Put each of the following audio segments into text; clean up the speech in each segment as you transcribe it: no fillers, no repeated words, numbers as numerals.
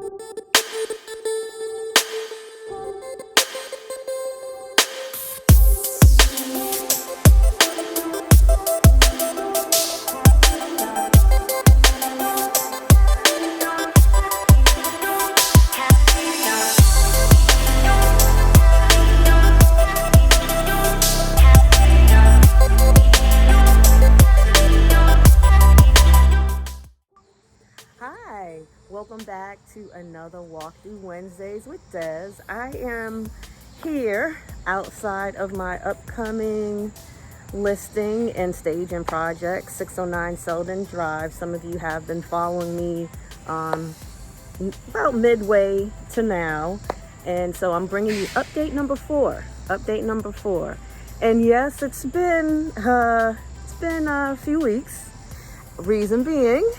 Hi, welcome back to another Walkthrough Wednesdays with Dez. I am here outside of my upcoming listing and staging project, 609 Seldon Drive. Some of you have been following me about midway to now, and so I'm bringing you update number four. And yes, it's been a few weeks. Reason being,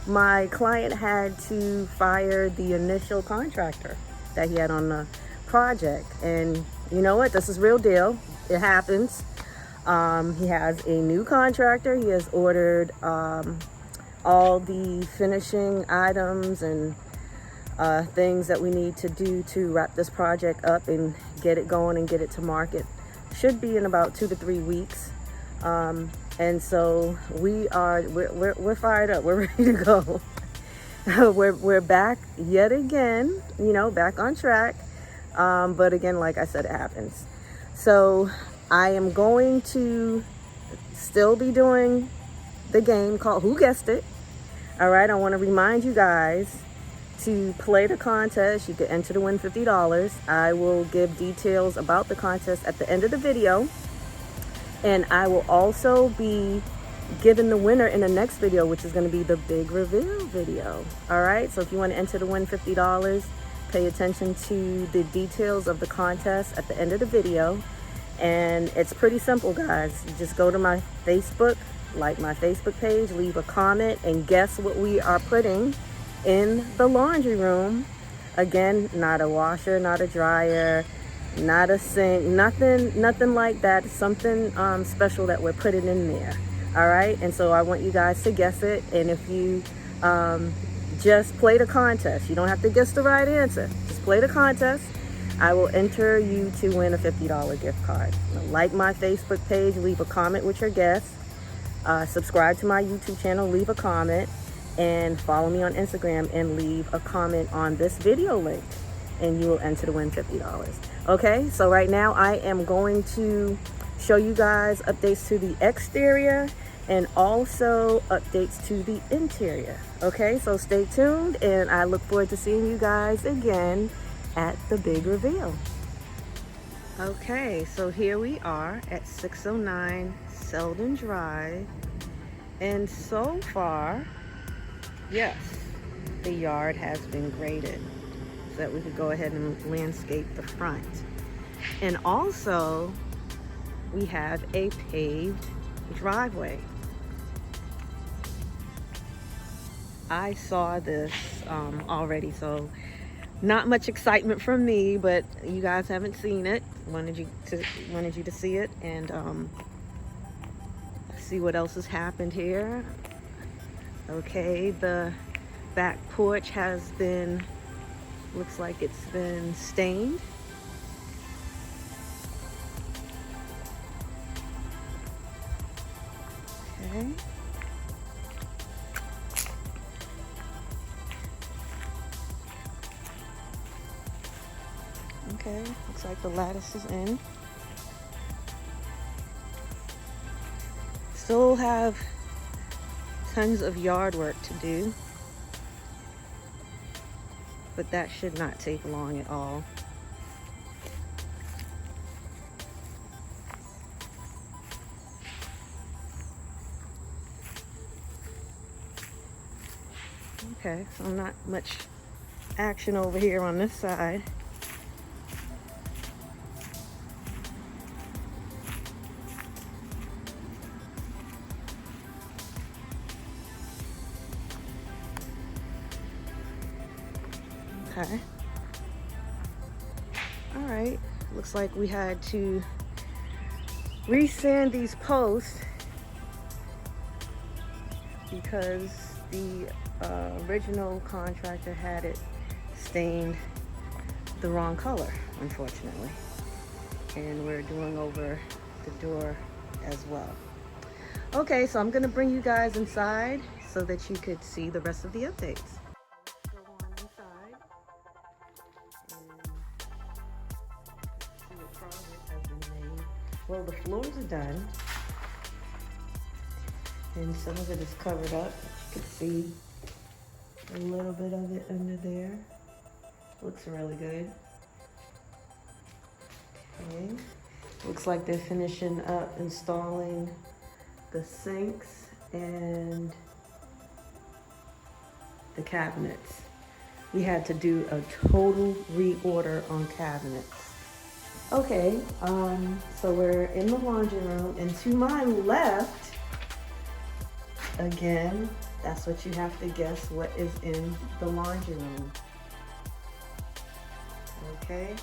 my client had to fire the initial contractor that he had on the project. And you know what? This is real deal. It happens. He has a new contractor. He has ordered all the finishing items and things that we need to do to wrap this project up and get it going and get it to market. Should be in about 2 to 3 weeks. And so we're fired up. We're ready to go. we're back yet again, back on track. But again, like I said, it happens. So I am going to still be doing the game called Who Guessed It? All right. I want to remind you guys to play the contest. You can enter to win $50. I will give details about the contest at the end of the video. And I will also be giving the winner in the next video, which is going to be the big reveal video. All right. So if you want to enter to win $50, pay attention to the details of the contest at the end of the video. And it's pretty simple, guys. You just go to my Facebook, like my Facebook page, leave a comment, and guess what we are putting in the laundry room. Again, not a washer, not a dryer, not a sink, nothing like that. Something special that we're putting in there. All right. And so I want you guys to guess it. And if you just play the contest, you don't have to guess the right answer. Just play the contest. I will enter you to win a $50 gift card. Like my Facebook page, leave a comment with your guess. Subscribe to my YouTube channel, leave a comment, and follow me on Instagram and leave a comment on this video link, and you will enter to win $50. Okay, so right now I am going to show you guys updates to the exterior and also updates to the interior. Okay, so stay tuned, and I look forward to seeing you guys again at the big reveal. Okay, so here we are at 609 Seldon Drive, and so far, yes, the yard has been graded so that we could go ahead and landscape the front. And also, we have a paved driveway. I saw this already, so not much excitement from me, but you guys haven't seen it. Wanted you to see it and see what else has happened here. Okay, the back porch has been, looks like it's been stained. Okay. Okay, looks like the lattice is in. Still have tons of yard work to do, but that should not take long at all. Okay, so not much action over here on this side. Okay. All right, looks like we had to resand these posts because the original contractor had it stained the wrong color, unfortunately. And we're doing over the door as well. Okay, so I'm gonna bring you guys inside so that you could see the rest of the updates. Let's go on inside and see what progress has been made. Well, the floors are done, and some of it is covered up. You can see a little bit of it under there. Looks really good. Okay. Looks like they're finishing up installing the sinks and the cabinets. We had to do a total reorder on cabinets. Okay, so we're in the laundry room, and to my left, again, that's what you have to guess what is in the laundry room. Okay.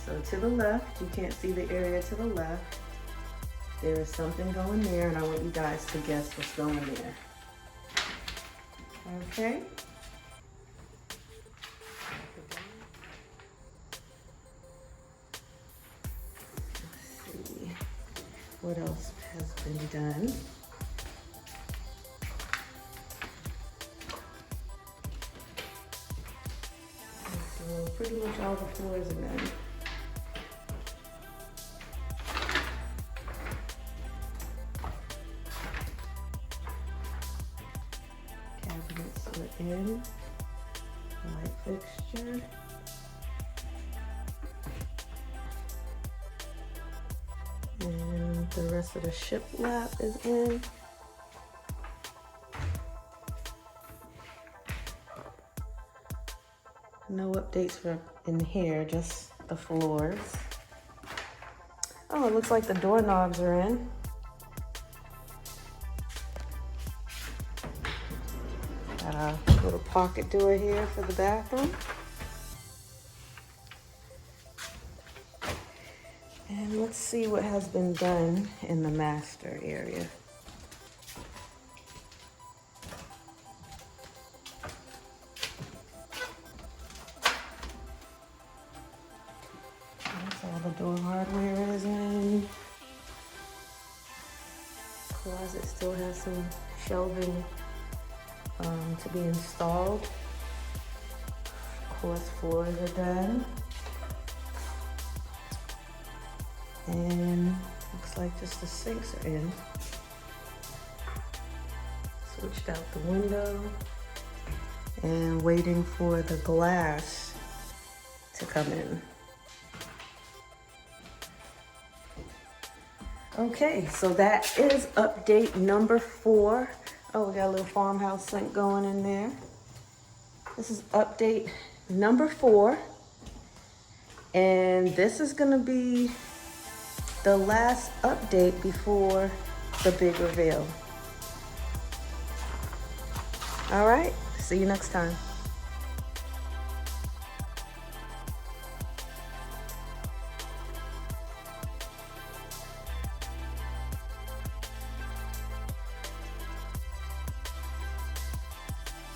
So to the left, you can't see the area to the left. There is something going there, and I want you guys to guess what's going there. Okay. Let's see what else has been done. So pretty much all the floors are done. Cabinets are in. Light fixture. And the rest of the shiplap is in. No updates for in here, just the floors. Oh, it looks like the doorknobs are in. Got a little pocket door here for the bathroom. And let's see what has been done in the master area. That's all the door hardware is in. Closet still has some shelving to be installed. Of course, floors are done. And looks like just the sinks are in. Switched out the window and waiting for the glass to come in. Okay, so that is update number 4. Oh, we got a little farmhouse sink going in there. This is update number 4. And this is gonna be the last update before the big reveal. All right, see you next time.